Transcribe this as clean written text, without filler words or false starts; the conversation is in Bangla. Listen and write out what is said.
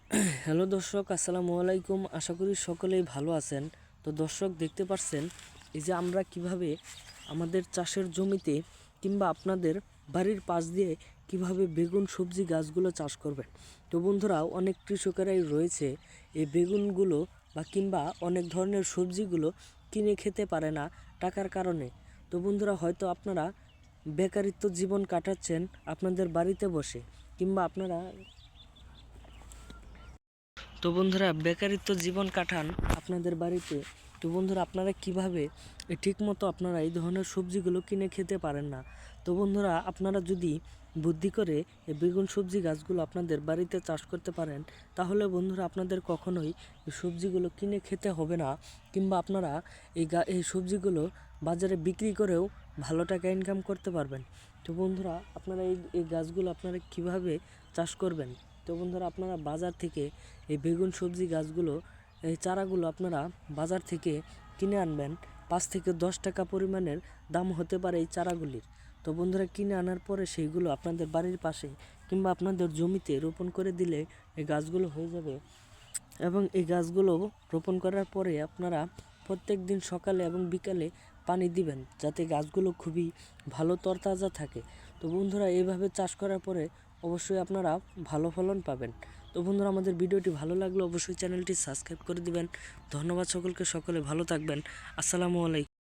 হ্যালো দর্শক, আসসালামু আলাইকুম। আশা করি সকলেই ভালো আছেন। তো দর্শক, দেখতে পাচ্ছেন এই যে আমরা কিভাবে আমাদের চাষের জমিতে কিংবা আপনাদের বাড়ির পাশ দিয়ে কিভাবে বেগুন সবজি গাছগুলো চাষ করবেন। তো বন্ধুরা, অনেক কৃষকেরাই রয়েছে এই বেগুনগুলো বা কিংবা অনেক ধরনের সবজিগুলো কিনে খেতে পারে না টাকার কারণে। তো বন্ধুরা, হয়তো আপনারা বেকারিত্ব জীবন কাটাচ্ছেন আপনাদের বাড়িতে বসে, কিংবা আপনারা বেকারিত্ব জীবন কাটান আপনাদের বাড়িতে। তো বন্ধুরা, আপনারা কিভাবে ঠিকমতো আপনারা এই ধরনের সবজিগুলো কিনে খেতে পারেন না। তো বন্ধুরা, আপনারা যদি বুদ্ধি করে এই বেগুন সবজি গাছগুলো আপনাদের বাড়িতে চাষ করতে পারেন, তাহলে বন্ধুরা আপনাদের কখনোই এই সবজিগুলো কিনে খেতে হবে না, কিংবা আপনারা এই সবজিগুলো বাজারে বিক্রি করেও ভালো টাকা ইনকাম করতে পারবেন। তো বন্ধুরা, আপনারা এই গাছগুলো আপনারা কিভাবে চাষ করবেন। তো বন্ধুরা, আপনারা বাজার থেকে এই বেগুন সবজি গাছগুলো, এই চারাগুলো আপনারা বাজার থেকে কিনে আনবেন। 5 থেকে 10 টাকা পরিমাণের দাম হতে পারে এই চারাগুলির। তো বন্ধুরা, কিনে আনার পরে সেইগুলো আপনাদের বাড়ির পাশে কিংবা আপনাদের জমিতে রোপণ করে দিলে এই গাছগুলো হয়ে যাবে। এবং এই গাছগুলো রোপণ করার পরে আপনারা প্রত্যেক দিন সকালে এবং বিকালে পানি দিবেন, যাতে গাছগুলো খুবই ভালো তরতাজা থাকে। তো বন্ধুরা, এইভাবে চাষ করার পরে অবশ্যই আপনারা ভালো ফলন পাবেন। তো বন্ধুরা, আমাদের ভিডিওটি ভালো লাগলে অবশ্যই চ্যানেলটি সাবস্ক্রাইব করে দিবেন। ধন্যবাদ সকলকে, সকলে ভালো থাকবেন। আসসালামু আলাইকুম।